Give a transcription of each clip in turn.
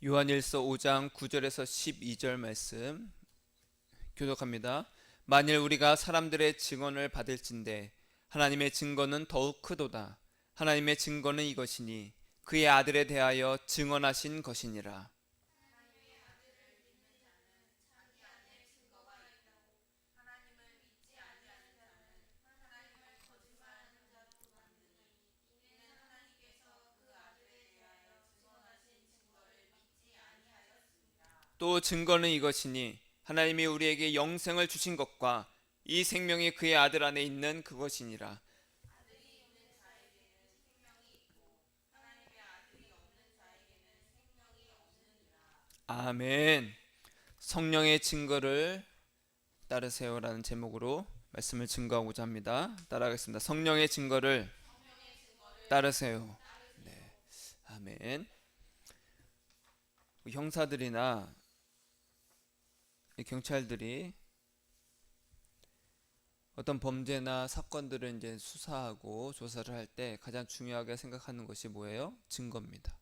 요한일서 5장 9절에서 12절 말씀 교독합니다. 만일 우리가 사람들의 증언을 받을진대 하나님의 증거는 더욱 크도다. 하나님의 증거는 이것이니 그의 아들에 대하여 증언하신 것이니라. 또 증거는 이것이니 하나님이 우리에게 영생을 주신 것과 이 생명이 그의 아들 안에 있는 그것이니라. 아멘. 성령의 증거를 따르세요라는 제목으로 말씀을 증거하고자 합니다. 따라하겠습니다. 성령의 증거를 따르세요. 네. 아멘. 형사들이나 경찰들이 어떤 범죄나 사건들을 이제 수사하고 조사를 할 때 가장 중요하게 생각하는 것이 뭐예요? 증거입니다.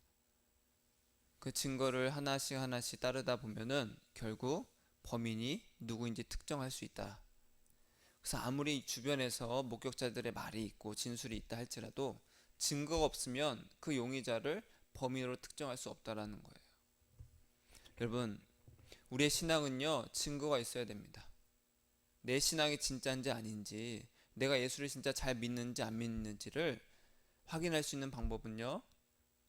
그 증거를 하나씩 하나씩 따르다 보면은 결국 범인이 누구인지 특정할 수 있다. 그래서 아무리 주변에서 목격자들의 말이 있고 진술이 있다 할지라도 증거가 없으면 그 용의자를 범인으로 특정할 수 없다라는 거예요. 여러분, 우리의 신앙은요, 증거가 있어야 됩니다. 내 신앙이 진짜인지 아닌지, 내가 예수를 진짜 잘 믿는지 안 믿는지를 확인할 수 있는 방법은요,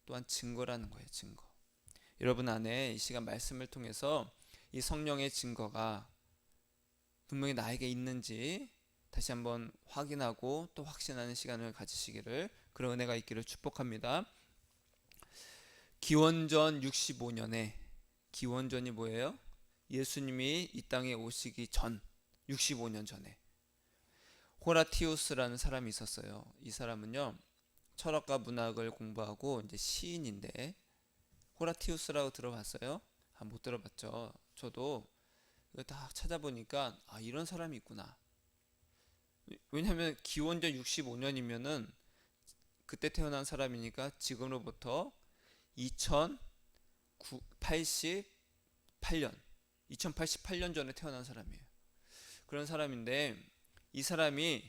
또한 증거라는 거예요. 증거. 여러분 안에 이 시간 말씀을 통해서 이 성령의 증거가 분명히 나에게 있는지 다시 한번 확인하고 또 확신하는 시간을 가지시기를, 그런 은혜가 있기를 축복합니다. 기원전 65년에, 기원전이 뭐예요? 예수님이 이 땅에 오시기 전 65년 전에 호라티우스라는 사람이 있었어요. 이 사람은요, 철학과 문학을 공부하고 이제 시인인데, 호라티우스라고 들어봤어요? 못 들어봤죠. 저도 이거 다 찾아보니까 이런 사람이 있구나. 왜냐하면 기원전 65년이면은 그때 태어난 사람이니까 지금으로부터 2088년 2088년 전에 태어난 사람이에요. 그런 사람인데, 이 사람이,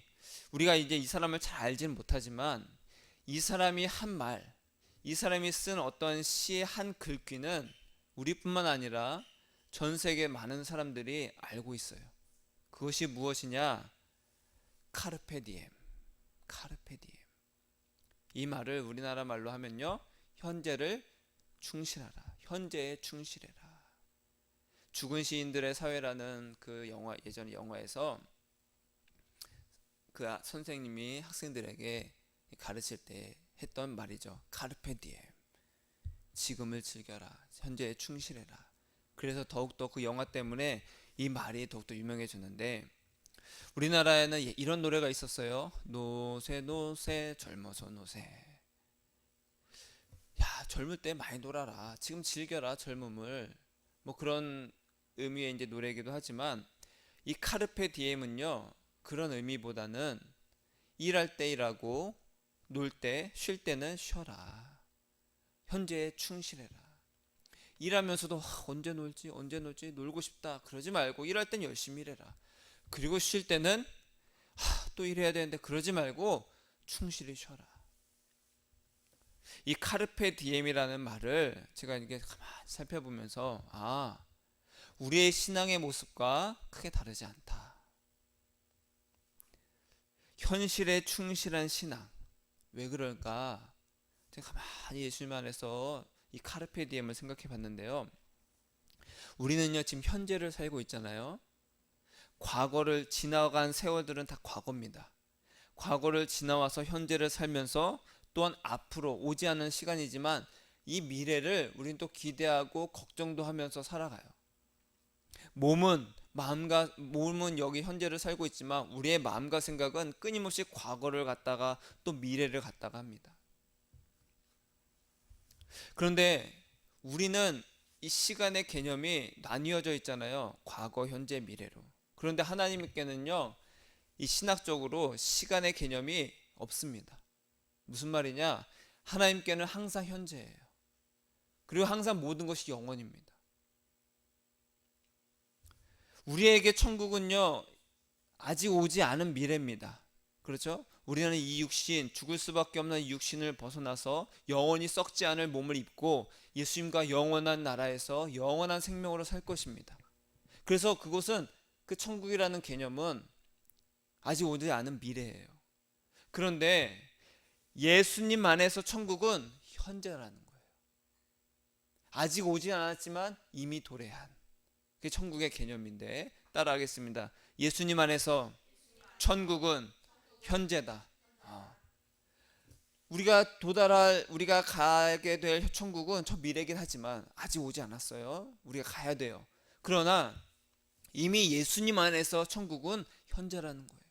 우리가 이제 이 사람을 잘 알지는 못하지만 이 사람이 한 말, 이 사람이 쓴 어떤 시의 한 글귀는 우리뿐만 아니라 전 세계 많은 사람들이 알고 있어요. 그것이 무엇이냐? 카르페 디엠. 카르페 디엠. 이 말을 우리나라 말로 하면요, 현재를 충실하라. 현재에 충실해라. 죽은 시인들의 사회라는 그 영화, 예전 영화에서 그 선생님이 학생들에게 가르칠 때 했던 말이죠. 카르페 디엠. 지금을 즐겨라. 현재에 충실해라. 그래서 더욱더 그 영화 때문에 이 말이 더욱더 유명해졌는데, 우리나라에는 이런 노래가 있었어요. 노세 노세 젊어서 노세. 야, 젊을 때 많이 놀아라. 지금 즐겨라 젊음을. 뭐 그런 의미의 이제 노래이기도 하지만, 이 카르페 디엠은요, 그런 의미보다는 일할 때 일하고 놀 때, 쉴 때는 쉬어라. 현재에 충실해라. 일하면서도 언제 놀지 놀고 싶다 그러지 말고, 일할 땐 열심히 일해라. 그리고 쉴 때는 또 일해야 되는데 그러지 말고 충실히 쉬어라. 이 카르페 디엠이라는 말을 제가 이게 가만히 살펴보면서 우리의 신앙의 모습과 크게 다르지 않다. 현실에 충실한 신앙. 왜 그럴까? 제가 가만히 예수님 안에서 이 카르페 디엠을 생각해 봤는데요. 우리는요, 지금 현재를 살고 있잖아요. 과거를 지나간 세월들은 다 과거입니다. 과거를 지나와서 현재를 살면서 또한 앞으로 오지 않은 시간이지만 이 미래를 우린 또 기대하고 걱정도 하면서 살아가요. 몸은 여기 현재를 살고 있지만 우리의 마음과 생각은 끊임없이 과거를 갔다가 또 미래를 갔다가 합니다. 그런데 우리는 이 시간의 개념이 나뉘어져 있잖아요. 과거, 현재, 미래로. 그런데 하나님께는요, 이 신학적으로 시간의 개념이 없습니다. 무슨 말이냐? 하나님께는 항상 현재예요. 그리고 항상 모든 것이 영원입니다. 우리에게 천국은요, 아직 오지 않은 미래입니다. 그렇죠? 우리는 이 육신, 죽을 수밖에 없는 이 육신을 벗어나서 영원히 썩지 않을 몸을 입고 예수님과 영원한 나라에서 영원한 생명으로 살 것입니다. 그래서 그곳은, 그 천국이라는 개념은 아직 오지 않은 미래예요. 그런데 예수님 안에서 천국은 현재라는 거예요. 아직 오지 않았지만 이미 도래한, 그게 천국의 개념인데, 따라하겠습니다. 예수님 안에서 천국은 현재다. 우리가 가게 될 천국은 저 미래긴 하지만 아직 오지 않았어요. 우리가 가야 돼요. 그러나 이미 예수님 안에서 천국은 현재라는 거예요.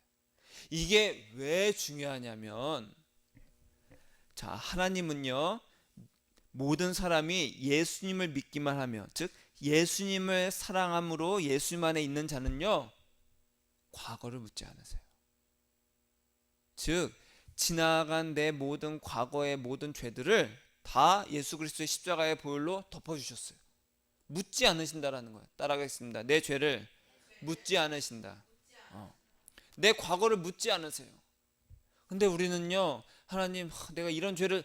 이게 왜 중요하냐면, 자, 하나님은요, 모든 사람이 예수님을 믿기만 하며, 즉 예수님을 사랑함으로 예수님 안에 있는 자는요, 과거를 묻지 않으세요. 즉 지나간 내 모든 과거의 모든 죄들을 다 예수 그리스도의 십자가의 보혈로 덮어주셨어요. 묻지 않으신다라는 거예요. 따라가겠습니다. 내 죄를 묻지 않으신다. 내 과거를 묻지 않으세요. 근데 우리는요, 하나님, 내가 이런 죄를,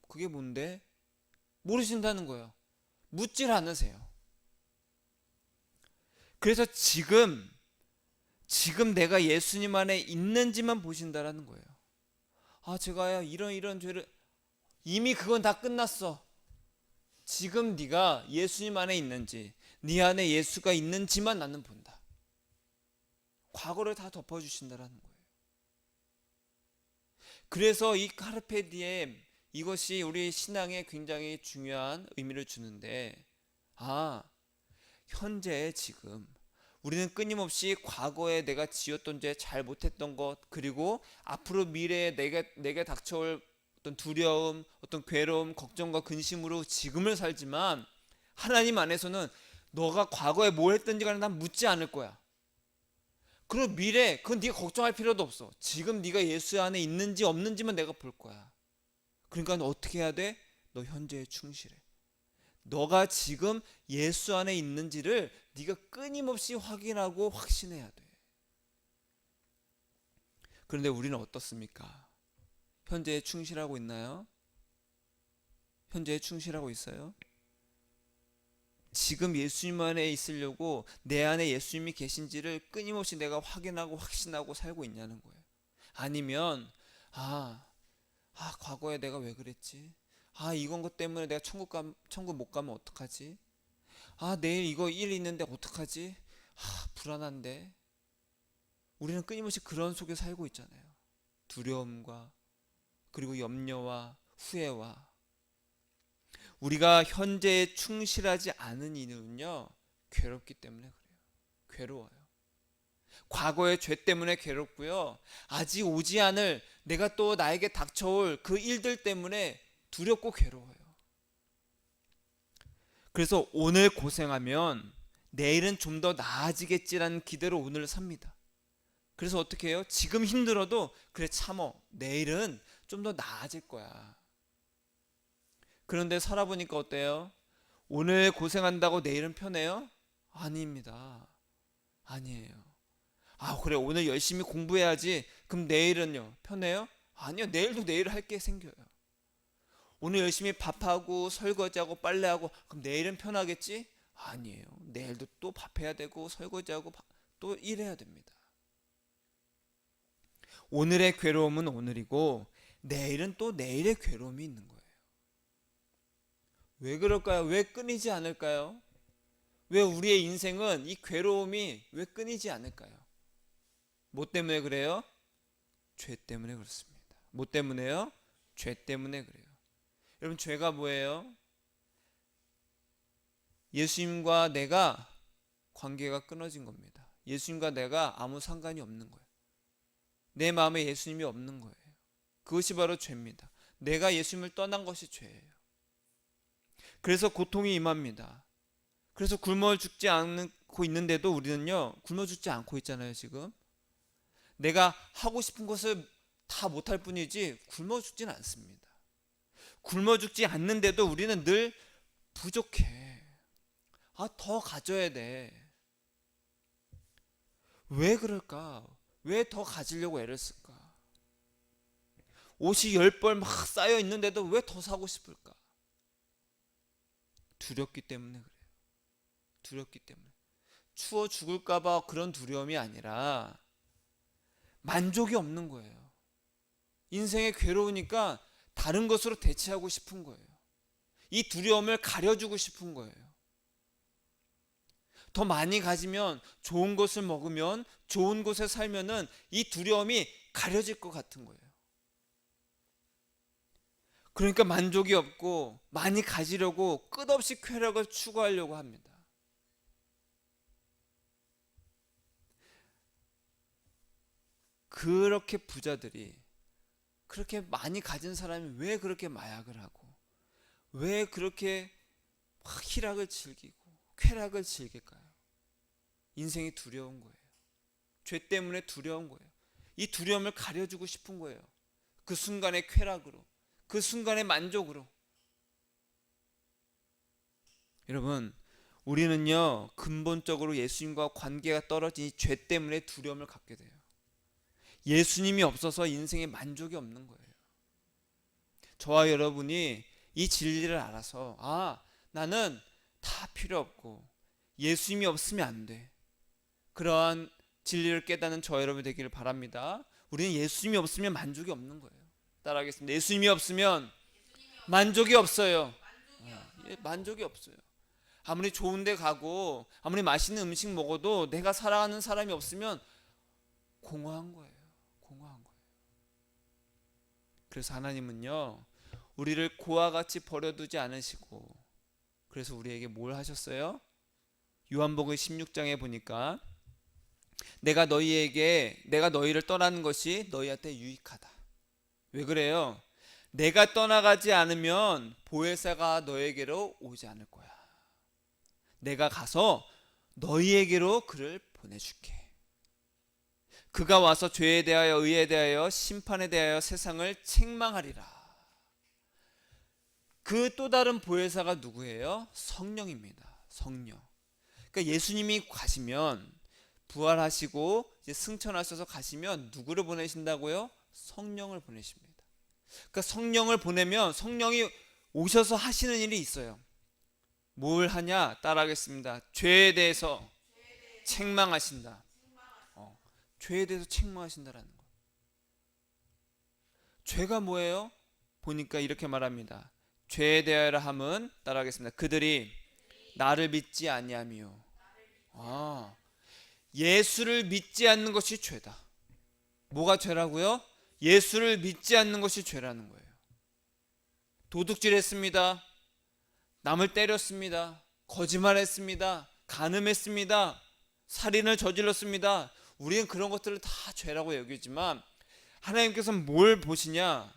그게 뭔데? 모르신다는 거예요. 묻질 않으세요. 그래서 지금 내가 예수님 안에 있는지만 보신다라는 거예요. 제가 이런 죄를, 이미 그건 다 끝났어. 지금 네가 예수님 안에 있는지, 네 안에 예수가 있는지만 나는 본다. 과거를 다 덮어주신다라는 거예요. 그래서 이 카르페 디엠, 이것이 우리 신앙에 굉장히 중요한 의미를 주는데, 현재 지금 우리는 끊임없이 과거에 내가 지었던 죄, 잘 못했던 것, 그리고 앞으로 미래에 내게 닥쳐올 어떤 두려움, 어떤 괴로움, 걱정과 근심으로 지금을 살지만, 하나님 안에서는 너가 과거에 뭘 했든지 간에 난 묻지 않을 거야. 그리고 미래, 그건 네가 걱정할 필요도 없어. 지금 네가 예수 안에 있는지 없는지만 내가 볼 거야. 그러니까 너 어떻게 해야 돼? 너 현재에 충실해. 너가 지금 예수 안에 있는지를 네가 끊임없이 확인하고 확신해야 돼. 그런데 우리는 어떻습니까? 현재에 충실하고 있나요? 현재에 충실하고 있어요? 지금 예수님 안에 있으려고 내 안에 예수님이 계신지를 끊임없이 내가 확인하고 확신하고 살고 있냐는 거예요. 아니면 과거에 내가 왜 그랬지? 이건 것 때문에 내가 천국 못 가면 어떡하지? 내일 이거 일 있는데 어떡하지? 불안한데. 우리는 끊임없이 그런 속에 살고 있잖아요. 두려움과, 그리고 염려와 후회와. 우리가 현재에 충실하지 않은 이유는요, 괴롭기 때문에 그래요. 괴로워요. 과거의 죄 때문에 괴롭고요, 아직 오지 않을, 내가 또 나에게 닥쳐올 그 일들 때문에 두렵고 괴로워요. 그래서 오늘 고생하면 내일은 좀 더 나아지겠지라는 기대로 오늘을 삽니다. 그래서 어떻게 해요? 지금 힘들어도 그래 참어, 내일은 좀 더 나아질 거야. 그런데 살아보니까 어때요? 오늘 고생한다고 내일은 편해요? 아닙니다. 아니에요. 그래 오늘 열심히 공부해야지. 그럼 내일은요? 편해요? 아니요. 내일도 내일 할 게 생겨요. 오늘 열심히 밥하고 설거지하고 빨래하고, 그럼 내일은 편하겠지? 아니에요. 내일도 또 밥해야 되고 설거지하고 또 일해야 됩니다. 오늘의 괴로움은 오늘이고 내일은 또 내일의 괴로움이 있는 거예요. 왜 그럴까요? 왜 끊이지 않을까요? 왜 우리의 인생은 이 괴로움이 왜 끊이지 않을까요? 뭐 때문에 그래요? 죄 때문에 그렇습니다. 뭐 때문에요? 죄 때문에 그래요. 여러분, 죄가 뭐예요? 예수님과 내가 관계가 끊어진 겁니다. 예수님과 내가 아무 상관이 없는 거예요. 내 마음에 예수님이 없는 거예요. 그것이 바로 죄입니다. 내가 예수님을 떠난 것이 죄예요. 그래서 고통이 임합니다. 그래서 굶어 죽지 않고 있는데도 우리는요, 굶어 죽지 않고 있잖아요. 지금 내가 하고 싶은 것을 다 못할 뿐이지 굶어 죽지는 않습니다. 굶어 죽지 않는데도 우리는 늘 부족해. 더 가져야 돼. 왜 그럴까? 왜 더 가지려고 애를 쓸까? 옷이 10벌 막 쌓여 있는데도 왜 더 사고 싶을까? 두렵기 때문에 그래요. 두렵기 때문에. 추워 죽을까봐 그런 두려움이 아니라 만족이 없는 거예요. 인생에 괴로우니까 다른 것으로 대체하고 싶은 거예요. 이 두려움을 가려주고 싶은 거예요. 더 많이 가지면, 좋은 것을 먹으면, 좋은 곳에 살면은 이 두려움이 가려질 것 같은 거예요. 그러니까 만족이 없고 많이 가지려고 끝없이 쾌락을 추구하려고 합니다. 그렇게 부자들이, 그렇게 많이 가진 사람이 왜 그렇게 마약을 하고, 왜 그렇게 막 희락을 즐기고 쾌락을 즐길까요? 인생이 두려운 거예요. 죄 때문에 두려운 거예요. 이 두려움을 가려주고 싶은 거예요. 그 순간의 쾌락으로, 그 순간의 만족으로. 여러분, 우리는요, 근본적으로 예수님과 관계가 떨어진 이 죄 때문에 두려움을 갖게 돼요. 예수님이 없어서 인생에 만족이 없는 거예요. 저와 여러분이 이 진리를 알아서, 나는 다 필요 없고 예수님이 없으면 안 돼, 그러한 진리를 깨닫는 저와 여러분이 되기를 바랍니다. 우리는 예수님이 없으면 만족이 없는 거예요. 따라하겠습니다. 예수님이 없으면 만족이 없어요. 만족이 없어요. 아무리 좋은 데 가고 아무리 맛있는 음식 먹어도 내가 사랑하는 사람이 없으면 공허한 거예요. 공허한 거예요. 그래서 하나님은요, 우리를 고와 같이 버려두지 않으시고, 그래서 우리에게 뭘 하셨어요? 요한복음 16장에 보니까 내가 너희를 떠나는 것이 너희한테 유익하다. 왜 그래요? 내가 떠나가지 않으면 보혜사가 너에게로 오지 않을 거야. 내가 가서 너희에게로 그를 보내줄게. 그가 와서 죄에 대하여 의에 대하여 심판에 대하여 세상을 책망하리라. 그 또 다른 보혜사가 누구예요? 성령입니다. 성령. 그러니까 예수님이 가시면, 부활하시고 이제 승천하셔서 가시면 누구를 보내신다고요? 성령을 보내십니다. 그러니까 성령을 보내면 성령이 오셔서 하시는 일이 있어요. 뭘 하냐? 따라하겠습니다. 죄에 대해서 책망하신다. 죄에 대해서 책망하신다라는 거. 죄가 뭐예요? 보니까 이렇게 말합니다. 죄에 대하여 함은, 따라하겠습니다. 그들이 나를 믿지 아니하며. 예수를 믿지 않는 것이 죄다. 뭐가 죄라고요? 예수를 믿지 않는 것이 죄라는 거예요. 도둑질했습니다. 남을 때렸습니다. 거짓말했습니다. 간음했습니다. 살인을 저질렀습니다. 우리는 그런 것들을 다 죄라고 여기지만 하나님께서는 뭘 보시냐?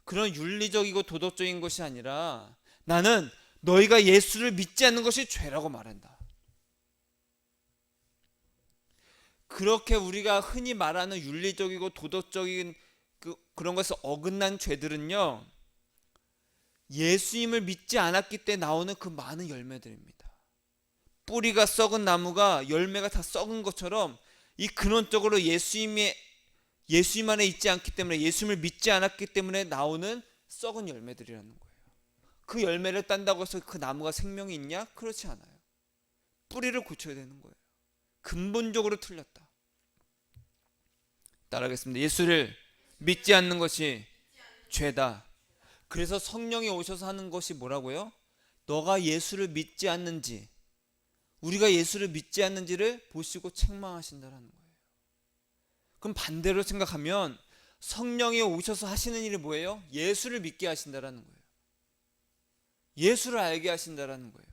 그런 윤리적이고 도덕적인 것이 아니라 나는 너희가 예수를 믿지 않는 것이 죄라고 말한다. 그렇게 우리가 흔히 말하는 윤리적이고 도덕적인 그런 것에 어긋난 죄들은요, 예수님을 믿지 않았기 때문에 나오는 그 많은 열매들입니다. 뿌리가 썩은 나무가 열매가 다 썩은 것처럼 이 근원적으로 예수님 안에 있지 않기 때문에, 예수님을 믿지 않았기 때문에 나오는 썩은 열매들이라는 거예요. 그 열매를 딴다고 해서 그 나무가 생명이 있냐? 그렇지 않아요. 뿌리를 고쳐야 되는 거예요. 근본적으로 틀렸다. 따라하겠습니다. 예수를 믿지 않는 것이 죄다. 그래서 성령이 오셔서 하는 것이 뭐라고요? 너가 예수를 믿지 않는지, 우리가 예수를 믿지 않는지를 보시고 책망하신다는 거예요. 그럼 반대로 생각하면 성령이 오셔서 하시는 일이 뭐예요? 예수를 믿게 하신다는 거예요. 예수를 알게 하신다는 거예요.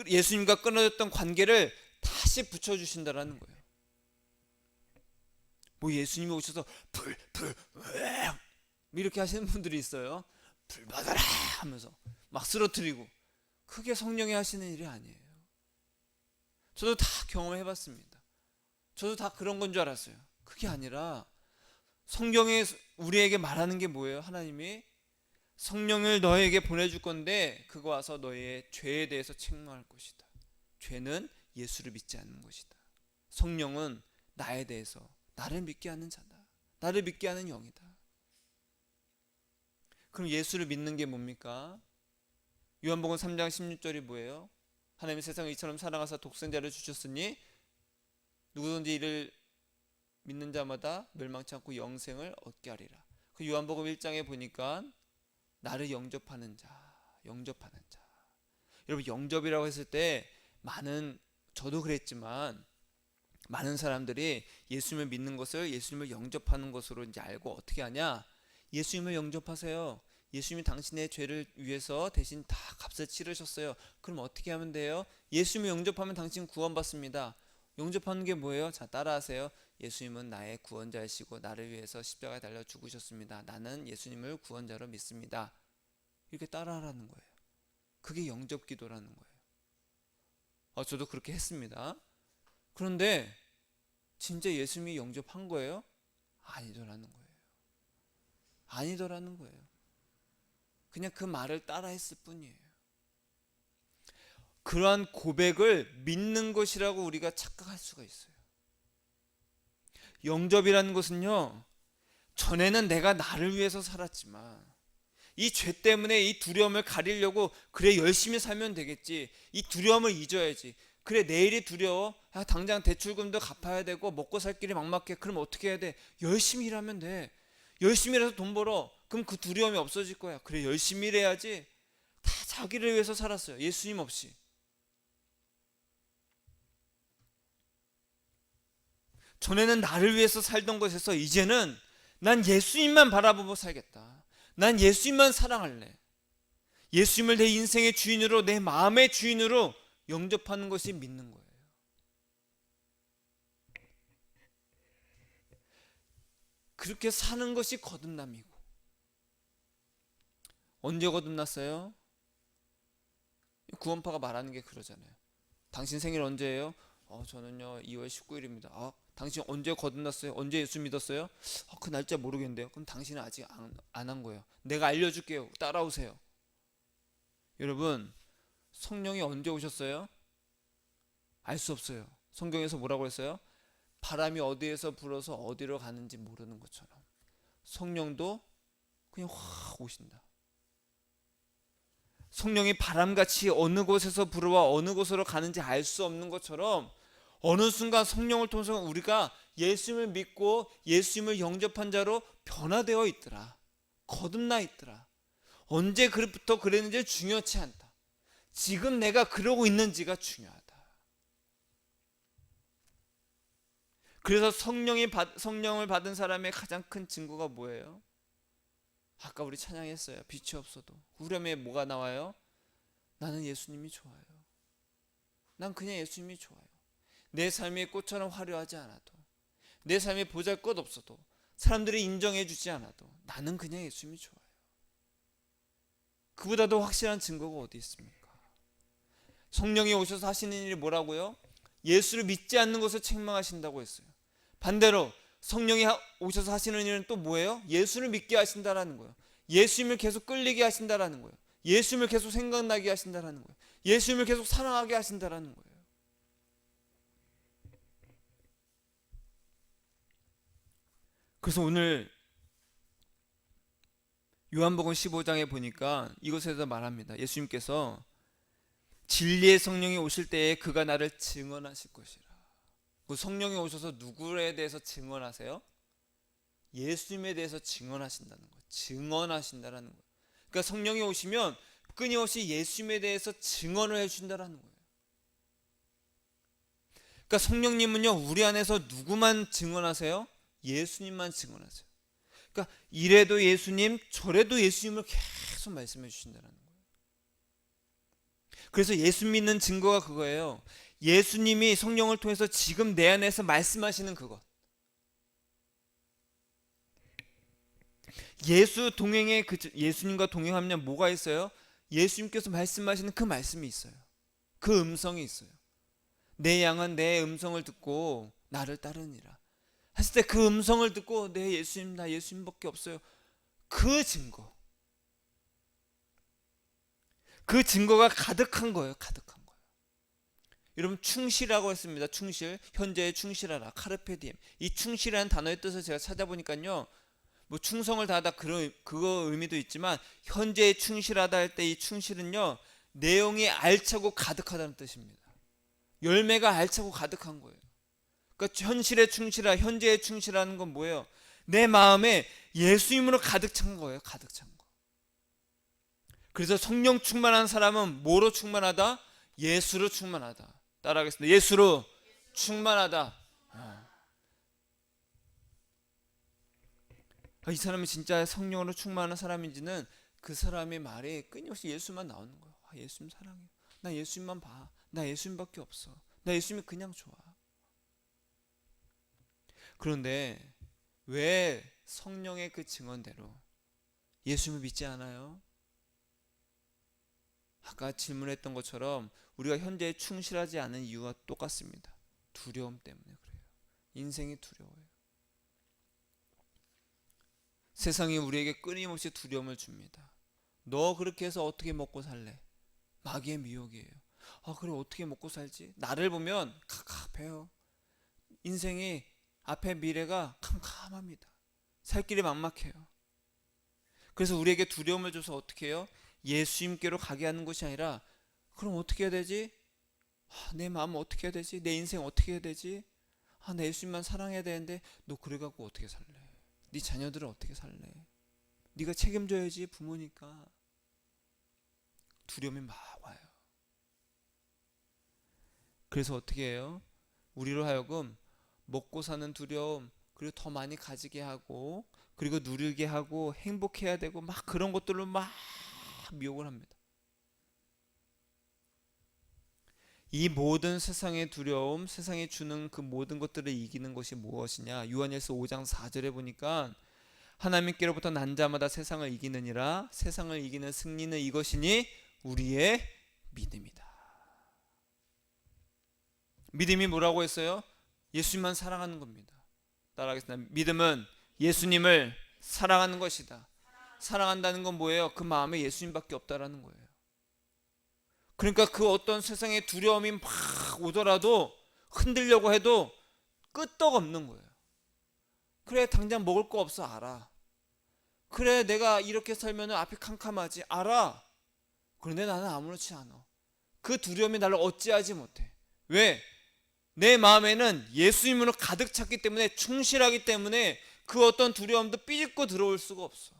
예수님과 끊어졌던 관계를 다시 붙여주신다는 거예요. 뭐 예수님이 오셔서 불 이렇게 하시는 분들이 있어요. 불 받아라 하면서 막 쓰러뜨리고, 그게 성령이 하시는 일이 아니에요. 저도 다 경험해봤습니다. 저도 다 그런 건 줄 알았어요. 그게 아니라 성경에 우리에게 말하는 게 뭐예요? 하나님이 성령을 너에게 보내줄 건데 그거 와서 너의 죄에 대해서 책망할 것이다. 죄는 예수를 믿지 않는 것이다. 성령은 나에 대해서 나를 믿게 하는 자다. 나를 믿게 하는 영이다. 그럼 예수를 믿는 게 뭡니까? 요한복음 3장 16절이 뭐예요? 하나님이 세상을 이처럼 사랑하사 독생자를 주셨으니 누구든지 이를 믿는 자마다 멸망치 않고 영생을 얻게 하리라. 그 요한복음 1장에 보니까 나를 영접하는 자, 영접하는 자. 여러분, 영접이라고 했을 때 저도 그랬지만 많은 사람들이 예수님을 믿는 것을 예수님을 영접하는 것으로 이제 알고 어떻게 하냐? 예수님을 영접하세요. 예수님이 당신의 죄를 위해서 대신 다 값을 치르셨어요. 그럼 어떻게 하면 돼요? 예수님을 영접하면 당신 구원받습니다. 영접하는 게 뭐예요? 자, 따라하세요. 예수님은 나의 구원자이시고 나를 위해서 십자가에 달려 죽으셨습니다. 나는 예수님을 구원자로 믿습니다. 이렇게 따라하라는 거예요. 그게 영접 기도라는 거예요. 저도 그렇게 했습니다. 그런데 진짜 예수님이 영접한 거예요? 아니더라는 거예요. 아니더라는 거예요. 그냥 그 말을 따라 했을 뿐이에요. 그러한 고백을 믿는 것이라고 우리가 착각할 수가 있어요. 영접이라는 것은요, 전에는 내가 나를 위해서 살았지만 이 죄 때문에 이 두려움을 가리려고 그래 열심히 살면 되겠지, 이 두려움을 잊어야지, 그래 내일이 두려워, 당장 대출금도 갚아야 되고 먹고 살 길이 막막해, 그럼 어떻게 해야 돼? 열심히 일하면 돼. 열심히 일해서 돈 벌어. 그럼 그 두려움이 없어질 거야. 그래 열심히 일해야지. 다 자기를 위해서 살았어요. 예수님 없이. 전에는 나를 위해서 살던 것에서 이제는 난 예수님만 바라보고 살겠다. 난 예수님만 사랑할래. 예수님을 내 인생의 주인으로, 내 마음의 주인으로 영접하는 것이 믿는 거예요. 그렇게 사는 것이 거듭남이고. 언제 거듭났어요? 구원파가 말하는 게 그러잖아요. 당신 생일 언제예요? 저는요 2월 19일입니다. 당신 언제 거듭났어요? 언제 예수 믿었어요? 그 날짜 모르겠는데요. 그럼 당신은 아직 안 한 거예요. 내가 알려줄게요. 따라오세요. 여러분, 성령이 언제 오셨어요? 알 수 없어요. 성경에서 뭐라고 했어요? 바람이 어디에서 불어서 어디로 가는지 모르는 것처럼 성령도 그냥 확 오신다. 성령이 바람같이 어느 곳에서 불어와 어느 곳으로 가는지 알 수 없는 것처럼 어느 순간 성령을 통해서 우리가 예수님을 믿고 예수님을 영접한 자로 변화되어 있더라. 거듭나 있더라. 언제부터 그랬는지 중요치 않다. 지금 내가 그러고 있는지가 중요하다. 그래서 성령을 받은 사람의 가장 큰 증거가 뭐예요? 아까 우리 찬양했어요. 빛이 없어도 후렴에 뭐가 나와요? 나는 예수님이 좋아요. 난 그냥 예수님이 좋아요. 내 삶이 꽃처럼 화려하지 않아도, 내 삶이 보잘것없어도, 사람들이 인정해 주지 않아도 나는 그냥 예수님이 좋아요. 그보다도 확실한 증거가 어디 있습니까? 성령이 오셔서 하시는 일이 뭐라고요? 예수를 믿지 않는 것을 책망하신다고 했어요. 반대로 성령이 오셔서 하시는 일은 또 뭐예요? 예수를 믿게 하신다라는 거예요. 예수님을 계속 끌리게 하신다라는 거예요. 예수님을 계속 생각나게 하신다라는 거예요. 예수님을 계속 사랑하게 하신다라는 거예요. 그래서 오늘 요한복음 15장에 보니까 이것에 대해서 말합니다. 예수님께서 진리의 성령이 오실 때에 그가 나를 증언하실 것이라. 그 성령이 오셔서 누구에 대해서 증언하세요? 예수님에 대해서 증언하신다는 거예요. 증언하신다라는 거예요. 그러니까 성령이 오시면 끊임없이 예수님에 대해서 증언을 해주신다라는 거예요. 그러니까 성령님은요, 우리 안에서 누구만 증언하세요? 예수님만 증언하세요. 그러니까 이래도 예수님, 저래도 예수님을 계속 말씀해 주신다는 거예요. 그래서 예수 믿는 증거가 그거예요. 예수님이 성령을 통해서 지금 내 안에서 말씀하시는 그것. 예수님과 동행하면 뭐가 있어요? 예수님께서 말씀하시는 그 말씀이 있어요. 그 음성이 있어요. 내 양은 내 음성을 듣고 나를 따르니라 했을 때 그 음성을 듣고 내 예수님, 나 예수님밖에 없어요. 그 증거. 그 증거가 가득한 거예요. 가득한 거예요. 여러분 충실이라고 했습니다. 충실. 현재에 충실하라. 카르페 디엠. 이 충실이라는 단어의 뜻을 제가 찾아보니까요. 뭐 충성을 다하다 그거 의미도 있지만 현재에 충실하다 할 때 이 충실은요. 내용이 알차고 가득하다는 뜻입니다. 열매가 알차고 가득한 거예요. 그러니까 현실에 충실하, 현재에 충실하는 건 뭐예요? 내 마음에 예수님으로 가득 찬 거예요. 가득 찬 거. 그래서 성령 충만한 사람은 뭐로 충만하다? 예수로 충만하다. 따라하겠습니다. 예수로 충만하다. 이 사람이 진짜 성령으로 충만한 사람인지는 그 사람의 말에 끊임없이 예수만 나오는 거예요. 예수님 사랑해. 나 예수님만 봐. 나 예수님밖에 없어. 나 예수님이 그냥 좋아. 그런데 왜 성령의 그 증언대로 예수님을 믿지 않아요? 아까 질문했던 것처럼 우리가 현재에 충실하지 않은 이유가 똑같습니다. 두려움 때문에 그래요. 인생이 두려워요. 세상이 우리에게 끊임없이 두려움을 줍니다. 너 그렇게 해서 어떻게 먹고 살래? 마귀의 미혹이에요. 그래 어떻게 먹고 살지? 나를 보면 갑갑해요. 인생이 앞에 미래가 캄캄합니다. 살 길이 막막해요. 그래서 우리에게 두려움을 줘서 어떻게 해요? 예수님께로 가게 하는 것이 아니라 그럼 어떻게 해야 되지? 내 마음 어떻게 해야 되지? 내 인생 어떻게 해야 되지? 나 예수님만 사랑해야 되는데 너 그래갖고 어떻게 살래? 네 자녀들은 어떻게 살래? 네가 책임져야지 부모니까. 두려움이 막 와요. 그래서 어떻게 해요? 우리로 하여금 먹고 사는 두려움, 그리고 더 많이 가지게 하고, 그리고 누리게 하고, 행복해야 되고 막 그런 것들로 막 미혹을 합니다. 이 모든 세상의 두려움, 세상이 주는 그 모든 것들을 이기는 것이 무엇이냐? 요한일서 5장 4절에 보니까 하나님께로부터 난 자마다 세상을 이기느니라. 세상을 이기는 승리는 이것이니 우리의 믿음이다. 믿음이 뭐라고 했어요? 예수님만 사랑하는 겁니다. 따라하겠습니다. 믿음은 예수님을 사랑하는 것이다. 사랑한다는 건 뭐예요? 그 마음에 예수님밖에 없다라는 거예요. 그러니까 그 어떤 세상의 두려움이 막 오더라도 흔들려고 해도 끄떡없는 거예요. 그래 당장 먹을 거 없어 알아. 그래 내가 이렇게 살면 앞이 캄캄하지 알아. 그런데 나는 아무렇지 않아. 그 두려움이 나를 어찌하지 못해. 왜? 내 마음에는 예수님으로 가득 찼기 때문에, 충실하기 때문에 그 어떤 두려움도 삐집고 들어올 수가 없어.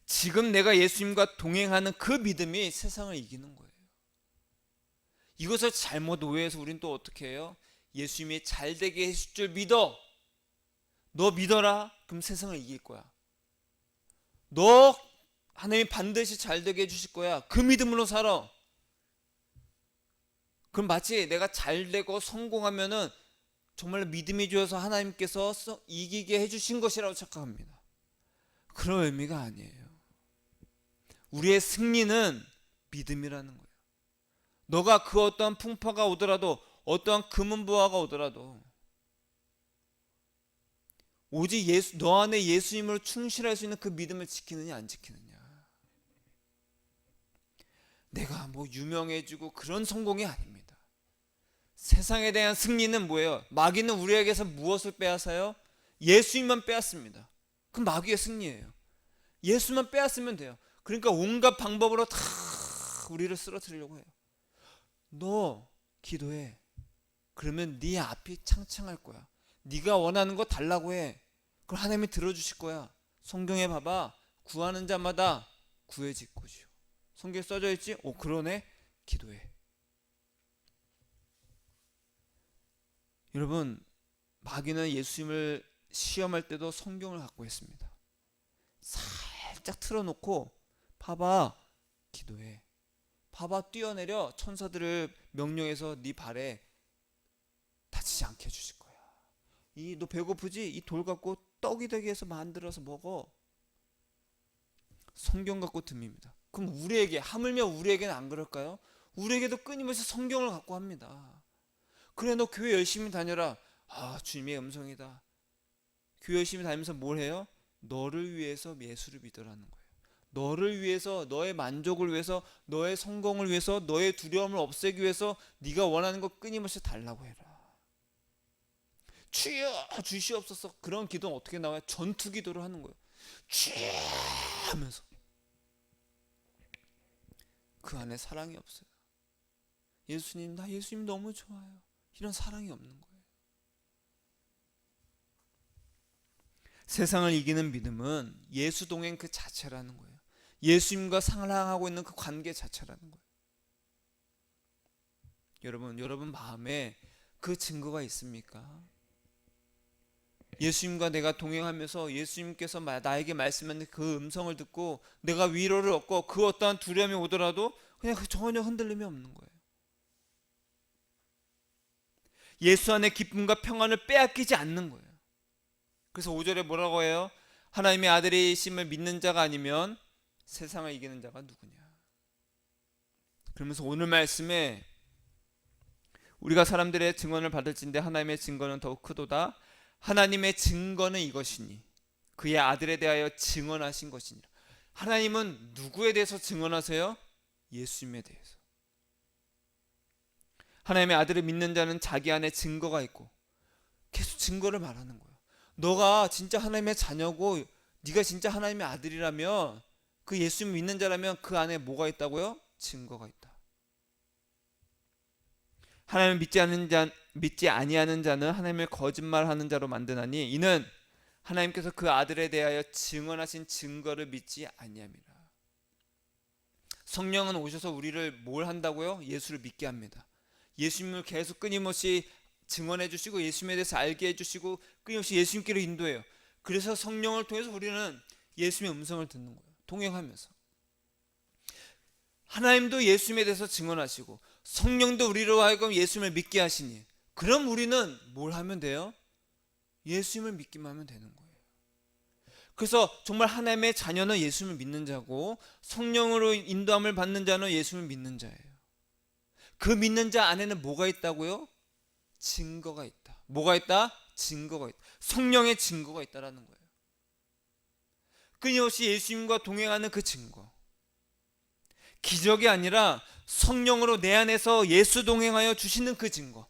지금 내가 예수님과 동행하는 그 믿음이 세상을 이기는 거예요. 이것을 잘못 오해해서 우린 또 어떻게 해요? 예수님이 잘되게 해줄 줄 믿어. 너 믿어라. 그럼 세상을 이길 거야. 너 하나님이 반드시 잘되게 해주실 거야. 그 믿음으로 살아. 그럼 마치 내가 잘되고 성공하면은 정말 믿음이 주어서 하나님께서 이기게 해주신 것이라고 착각합니다. 그런 의미가 아니에요. 우리의 승리는 믿음이라는 거예요. 너가 그 어떠한 풍파가 오더라도, 어떠한 금은보화가 오더라도 오직 너 안에 예수님으로 충실할 수 있는 그 믿음을 지키느냐 안 지키느냐. 내가 뭐 유명해지고 그런 성공이 아닙니다. 세상에 대한 승리는 뭐예요? 마귀는 우리에게서 무엇을 빼앗아요? 예수님만 빼앗습니다. 그럼 마귀의 승리예요. 예수만 빼앗으면 돼요. 그러니까 온갖 방법으로 다 우리를 쓰러뜨리려고 해요. 너 기도해. 그러면 네 앞이 창창할 거야. 네가 원하는 거 달라고 해. 그럼 하나님이 들어주실 거야. 성경에 봐봐. 구하는 자마다 구해질 것이요. 성경에 써져 있지? 그러네. 기도해. 여러분, 마귀는 예수님을 시험할 때도 성경을 갖고 했습니다. 살짝 틀어놓고 봐봐. 기도해. 봐봐. 뛰어내려. 천사들을 명령해서 네 발에 다치지 않게 해주실 거야. 너 배고프지? 이 돌 갖고 떡이 되게 해서 만들어서 먹어. 성경 갖고 듭니다. 그럼 우리에게, 하물며 우리에게는 안 그럴까요? 우리에게도 끊임없이 성경을 갖고 합니다. 그래 너 교회 열심히 다녀라. 주님의 음성이다. 교회 열심히 다니면서 뭘 해요? 너를 위해서 예수를 믿으라는 거예요. 너를 위해서, 너의 만족을 위해서, 너의 성공을 위해서, 너의 두려움을 없애기 위해서 네가 원하는 거 끊임없이 달라고 해라. 주여 주시옵소서. 그런 기도는 어떻게 나와요? 전투 기도를 하는 거예요. 주여 하면서. 그 안에 사랑이 없어요. 예수님, 나 예수님 너무 좋아요. 이런 사랑이 없는 거예요. 세상을 이기는 믿음은 예수 동행 그 자체라는 거예요. 예수님과 사랑하고 있는 그 관계 자체라는 거예요. 여러분 마음에 그 증거가 있습니까? 예수님과 내가 동행하면서 예수님께서 나에게 말씀하는 그 음성을 듣고 내가 위로를 얻고 그 어떠한 두려움이 오더라도 그냥 전혀 흔들림이 없는 거예요. 예수 안에 기쁨과 평안을 빼앗기지 않는 거예요. 그래서 5절에 뭐라고 해요? 하나님의 아들이심을 믿는 자가 아니면 세상을 이기는 자가 누구냐. 그러면서 오늘 말씀에 우리가 사람들의 증언을 받을진대 하나님의 증거는 더욱 크도다. 하나님의 증거는 이것이니 그의 아들에 대하여 증언하신 것이니라. 하나님은 누구에 대해서 증언하세요? 예수님에 대해서. 하나님의 아들을 믿는 자는 자기 안에 증거가 있고 계속 증거를 말하는 거예요. 너가 진짜 하나님의 자녀고 네가 진짜 하나님의 아들이라면, 그 예수님 믿는 자라면 그 안에 뭐가 있다고요? 증거가 있다. 하나님을 믿지 아니하는 자는 하나님을 거짓말하는 자로 만드나니 이는 하나님께서 그 아들에 대하여 증언하신 증거를 믿지 아니함이라. 성령은 오셔서 우리를 뭘 한다고요? 예수를 믿게 합니다. 예수님을 계속 끊임없이 증언해 주시고 예수님에 대해서 알게 해주시고 끊임없이 예수님께로 인도해요. 그래서 성령을 통해서 우리는 예수님의 음성을 듣는 거예요. 동행하면서. 하나님도 예수님에 대해서 증언하시고 성령도 우리로 하여금 예수님을 믿게 하시니 그럼 우리는 뭘 하면 돼요? 예수님을 믿기만 하면 되는 거예요. 그래서 정말 하나님의 자녀는 예수님을 믿는 자고 성령으로 인도함을 받는 자는 예수님을 믿는 자예요. 그 믿는 자 안에는 뭐가 있다고요? 증거가 있다. 뭐가 있다? 증거가 있다. 성령의 증거가 있다라는 거예요. 끊임없이 예수님과 동행하는 그 증거. 기적이 아니라 성령으로 내 안에서 예수 동행하여 주시는 그 증거.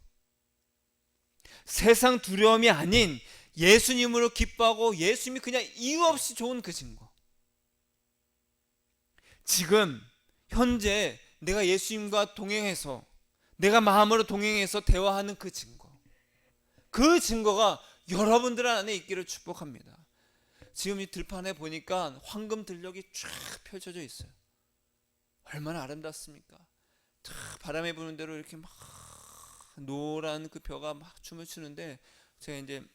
세상 두려움이 아닌 예수님으로 기뻐하고 예수님이 그냥 이유 없이 좋은 그 증거. 지금 현재 내가 예수님과 동행해서 내가 마음으로 동행해서 대화하는 그 증거. 그 증거가 여러분들 안에 있기를 축복합니다. 지금 이 들판에 보니까 황금 들녘이 쫙 펼쳐져 있어요. 얼마나 아름답습니까? 바람에 부는 대로 이렇게 막 노란 그 벼가 막 춤을 추는데 제가 이제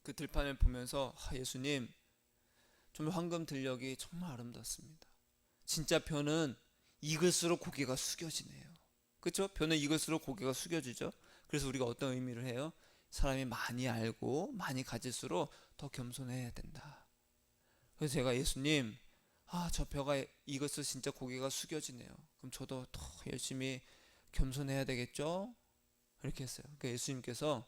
그 들판을 보면서 예수님 정말 황금 들녘이 정말 아름답습니다. 진짜 벼는 익을수록 고개가 숙여지네요. 그렇죠? 벼는 익을수록 고개가 숙여지죠. 그래서 우리가 어떤 의미를 해요? 사람이 많이 알고 많이 가질수록 더 겸손해야 된다. 그래서 제가 예수님 저 벼가 익어서 진짜 고개가 숙여지네요. 그럼 저도 더 열심히 겸손해야 되겠죠? 이렇게 했어요. 그러니까 예수님께서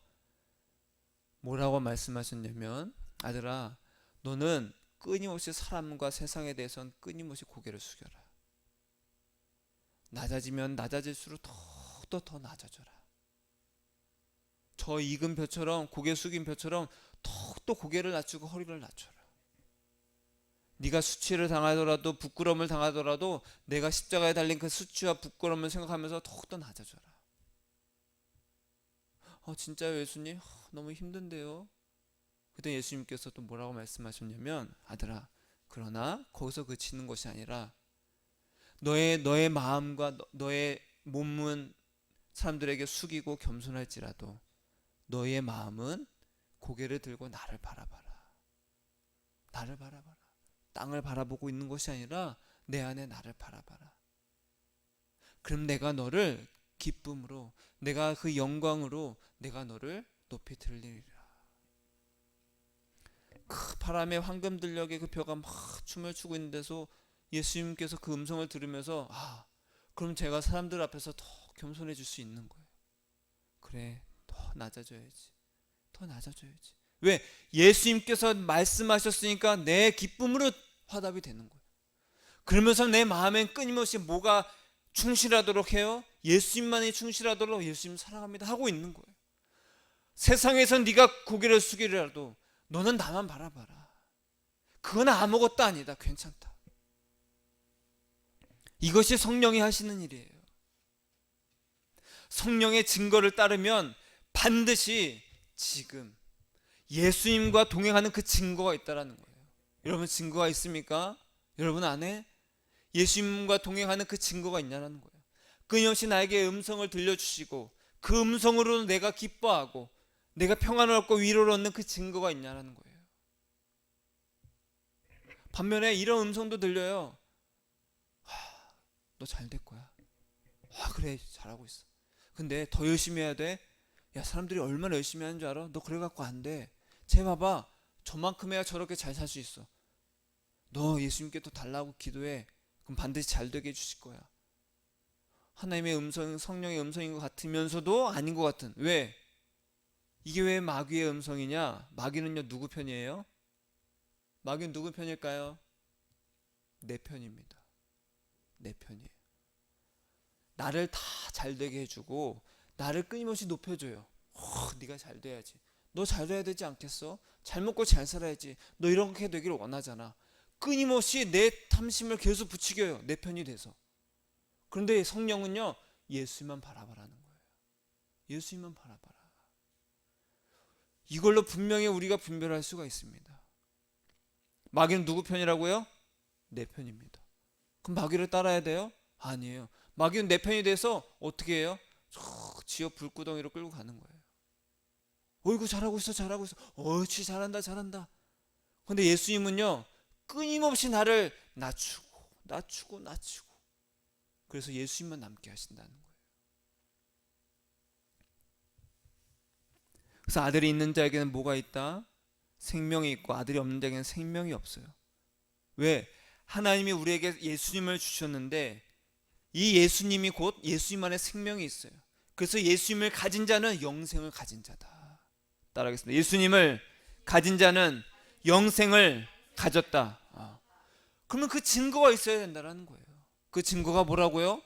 뭐라고 말씀하셨냐면 아들아 너는 끊임없이 사람과 세상에 대해서는 끊임없이 고개를 숙여라. 낮아지면 낮아질수록 더 낮아져라. 저 익은 벼처럼 고개 숙인 벼처럼 더욱더 고개를 낮추고 허리를 낮춰라. 네가 수치를 당하더라도 부끄러움을 당하더라도 내가 십자가에 달린 그 수치와 부끄러움을 생각하면서 더욱더 낮아져라. 진짜요 예수님? 너무 힘든데요. 그때 예수님께서 또 뭐라고 말씀하셨냐면 아들아 그러나 거기서 그치는 것이 아니라 너의 마음과 너의 몸은 사람들에게 숙이고 겸손할지라도 너의 마음은 고개를 들고 나를 바라봐라. 나를 바라봐라. 땅을 바라보고 있는 것이 아니라 내 안에 나를 바라봐라. 그럼 내가 너를 기쁨으로 내가 그 영광으로 내가 너를 높이 들리리라. 그 바람에 황금 들녘에 그 벼가 막 춤을 추고 있는 데서 예수님께서 그 음성을 들으면서 그럼 제가 사람들 앞에서 더 겸손해질 수 있는 거예요. 그래 더 낮아져야지. 더 낮아져야지. 왜? 예수님께서 말씀하셨으니까 내 기쁨으로 화답이 되는 거예요. 그러면서 내 마음엔 끊임없이 뭐가 충실하도록 해요? 예수님만이 충실하도록 예수님 사랑합니다 하고 있는 거예요. 세상에서 네가 고개를 숙이더라도 너는 나만 바라봐라. 그건 아무것도 아니다. 괜찮다. 이것이 성령이 하시는 일이에요. 성령의 증거를 따르면 반드시 지금 예수님과 동행하는 그 증거가 있다라는 거예요. 여러분 증거가 있습니까? 여러분 안에 예수님과 동행하는 그 증거가 있냐는 거예요. 끊임없이 나에게 음성을 들려주시고 그 음성으로 내가 기뻐하고 내가 평안을 얻고 위로를 얻는 그 증거가 있냐는 거예요. 반면에 이런 음성도 들려요. 너 잘 될 거야. 그래 잘하고 있어. 근데 더 열심히 해야 돼. 야 사람들이 얼마나 열심히 하는 줄 알아? 너 그래갖고 안 돼. 쟤 봐봐. 저만큼 해야 저렇게 잘 살 수 있어. 너 예수님께 또 달라고 기도해. 그럼 반드시 잘 되게 해주실 거야. 하나님의 음성, 성령의 음성인 것 같으면서도 아닌 것 같은. 왜? 이게 왜 마귀의 음성이냐? 마귀는요 누구 편이에요? 마귀는 누구 편일까요? 내 편입니다. 내 편이에요. 나를 다 잘되게 해주고 나를 끊임없이 높여줘요. 네가 잘 돼야지. 너 잘 돼야 되지 않겠어? 잘 먹고 잘 살아야지. 너 이렇게 되기를 원하잖아. 끊임없이 내 탐심을 계속 부추겨요. 내 편이 돼서. 그런데 성령은요 예수님만 바라봐라는 거예요. 예수님만 바라봐라. 이걸로 분명히 우리가 분별할 수가 있습니다. 마귀는 누구 편이라고요? 내 편입니다. 그럼 마귀를 따라야 돼요? 아니에요. 마귀는 내 편이 돼서 어떻게 해요? 저 지옥 불구덩이로 끌고 가는 거예요. 어이구 잘하고 있어 잘하고 있어. 옳지 잘한다 잘한다. 근데 예수님은요 끊임없이 나를 낮추고 그래서 예수님만 남게 하신다는 거예요. 그래서 아들이 있는 자에게는 뭐가 있다? 생명이 있고 아들이 없는 자에게는 생명이 없어요. 왜? 하나님이 우리에게 예수님을 주셨는데 이 예수님이 곧 예수님 안에 생명이 있어요. 그래서 예수님을 가진 자는 영생을 가진 자다. 따라하겠습니다. 예수님을 가진 자는 영생을 가졌다. 그러면 그 증거가 있어야 된다는 거예요. 그 증거가 뭐라고요?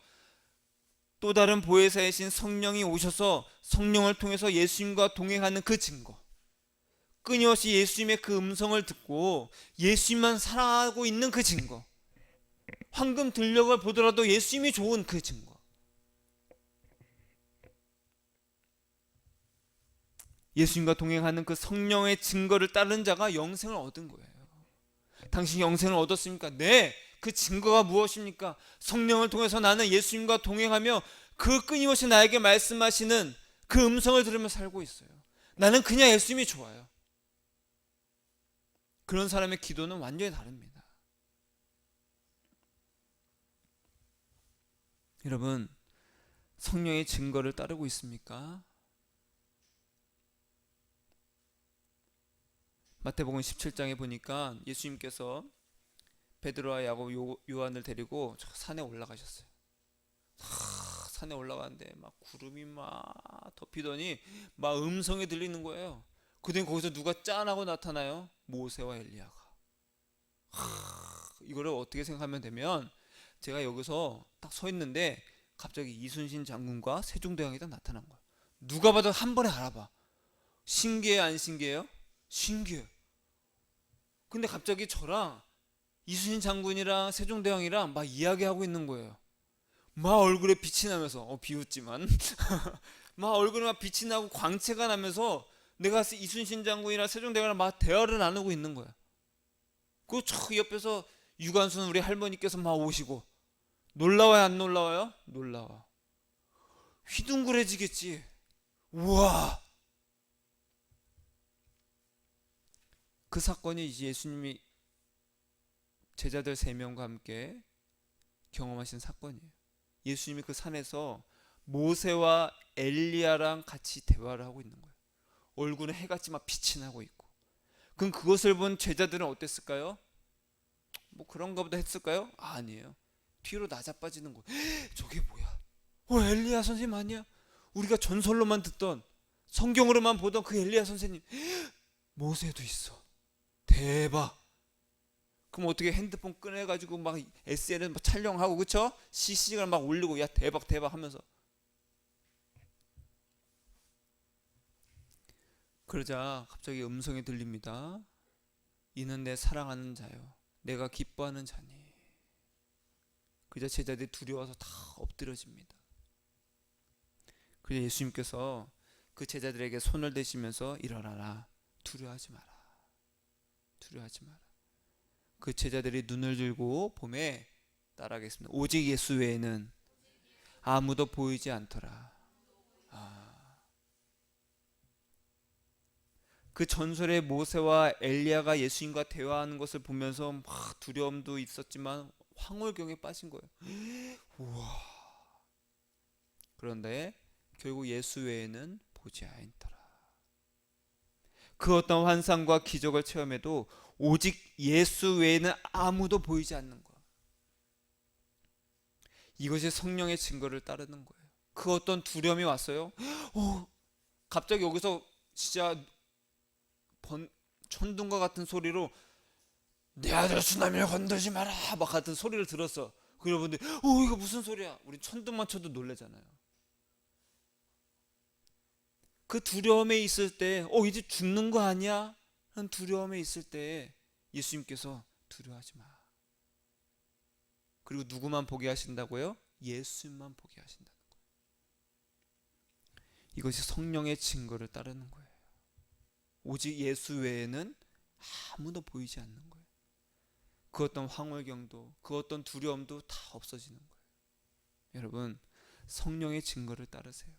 또 다른 보혜사이신 성령이 오셔서 성령을 통해서 예수님과 동행하는 그 증거. 끊임없이 예수님의 그 음성을 듣고 예수님만 사랑하고 있는 그 증거. 황금 들녘을 보더라도 예수님이 좋은 그 증거. 예수님과 동행하는 그 성령의 증거를 따르는 자가 영생을 얻은 거예요. 당신이 영생을 얻었습니까? 네. 그 증거가 무엇입니까? 성령을 통해서 나는 예수님과 동행하며 그 끊임없이 나에게 말씀하시는 그 음성을 들으며 살고 있어요. 나는 그냥 예수님이 좋아요. 그런 사람의 기도는 완전히 다릅니다. 여러분, 성령의 증거를 따르고 있습니까? 마태복음 17장에 보니까 예수님께서 베드로와 야곱, 요한을 데리고 산에 올라가셨어요. 산에 올라가는데 막 구름이 막 덮이더니 막 음성이 들리는 거예요. 그때 거기서 누가 짠하고 나타나요? 모세와 엘리야가. 이거를 어떻게 생각하면 되면 제가 여기서 딱 서 있는데 갑자기 이순신 장군과 세종대왕이 딱 나타난 거예요. 누가 봐도 한 번에 알아봐. 신기해요, 안 신기해요? 신기해요. 근데 갑자기 저랑 이순신 장군이랑 세종대왕이랑 막 이야기하고 있는 거예요. 막 얼굴에 빛이 나면서 비웃지만 막 얼굴에 막 빛이 나고 광채가 나면서 내가 이순신 장군이랑 세종대왕이랑 막 대화를 나누고 있는 거야. 그 옆에서 유관순 우리 할머니께서 막 오시고. 놀라워요 안 놀라워요? 놀라워. 휘둥그레지겠지. 우와. 그 사건이 이제 예수님이 제자들 3명과 함께 경험하신 사건이에요. 예수님이 그 산에서 모세와 엘리야랑 같이 대화를 하고 있는 거예요. 얼굴에 해같이 막 빛이 나고 있고. 그럼 그것을 본 제자들은 어땠을까요? 뭐 그런가 보다 했을까요? 아니에요. 뒤로 나자빠지는 거예요. 저게 뭐야? 엘리야 선생님 아니야? 우리가 전설로만 듣던 성경으로만 보던 그 엘리야 선생님. 모세도 있어. 대박. 그럼 어떻게 핸드폰 꺼내가지고 막 SNS 막 촬영하고, 그쵸? 실시간 막 올리고, 야 대박 대박 하면서. 그러자 갑자기 음성이 들립니다. 이는 내 사랑하는 자요, 내가 기뻐하는 자니. 그자 제자들이 두려워서 다 엎드려집니다. 그래서 예수님께서 그 제자들에게 손을 대시면서 일어나라, 두려워하지 마라, 두려워하지 마라. 그 제자들이 눈을 들고 봄에 따라하겠습니다. 오직 예수 외에는 아무도 보이지 않더라. 그 전설의 모세와 엘리야가 예수님과 대화하는 것을 보면서 막 두려움도 있었지만 황홀경에 빠진 거예요. 우와. 그런데 결국 예수 외에는 보지 않더라. 그 어떤 환상과 기적을 체험해도 오직 예수 외에는 아무도 보이지 않는 것. 이것이 성령의 증거를 따르는 거예요. 그 어떤 두려움이 왔어요. 갑자기 여기서 진짜 천둥과 같은 소리로 내 아들 수나미를 건들지 마라 막 같은 소리를 들었어. 그 여러분들 이거 무슨 소리야? 우리 천둥만 쳐도 놀라잖아요. 그 두려움에 있을 때 이제 죽는 거 아니야? 하는 두려움에 있을 때 예수님께서 두려워하지 마. 그리고 누구만 보게 하신다고요? 예수님만 보게 하신다는 거예요. 이것이 성령의 증거를 따르는 거예요. 오직 예수 외에는 아무도 보이지 않는 거예요. 그 어떤 황홀경도 그 어떤 두려움도 다 없어지는 거예요. 여러분, 성령의 증거를 따르세요.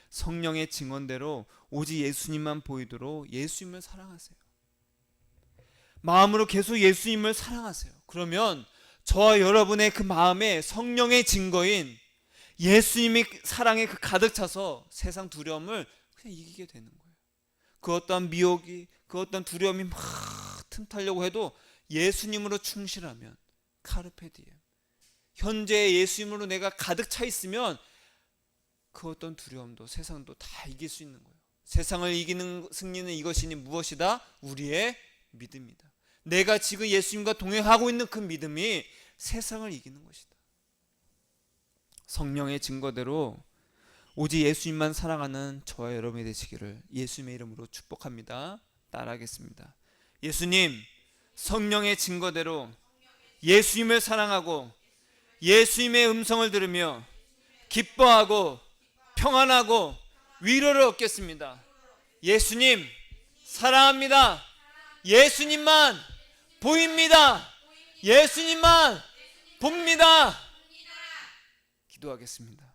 성령의 증언대로 오직 예수님만 보이도록 예수님을 사랑하세요. 마음으로 계속 예수님을 사랑하세요. 그러면 저와 여러분의 그 마음에 성령의 증거인 예수님의 사랑에 그 가득 차서 세상 두려움을 그냥 이기게 되는 거예요. 그 어떤 미혹이, 그 어떤 두려움이 막 틈타려고 해도 예수님으로 충실하면, 카르페 디엠, 현재 예수님으로 내가 가득 차 있으면 그 어떤 두려움도 세상도 다 이길 수 있는 거예요. 세상을 이기는 승리는 이것이니 무엇이다? 우리의 믿음이다. 내가 지금 예수님과 동행하고 있는 그 믿음이 세상을 이기는 것이다. 성령의 증거대로 오직 예수님만 사랑하는 저와 여러분이 되시기를 예수님의 이름으로 축복합니다. 따라하겠습니다. 예수님, 성령의 증거대로 예수님을 사랑하고 예수님의 음성을 들으며 기뻐하고 평안하고 위로를 얻겠습니다. 예수님 사랑합니다. 예수님만 보입니다. 예수님만 봅니다. 기도하겠습니다.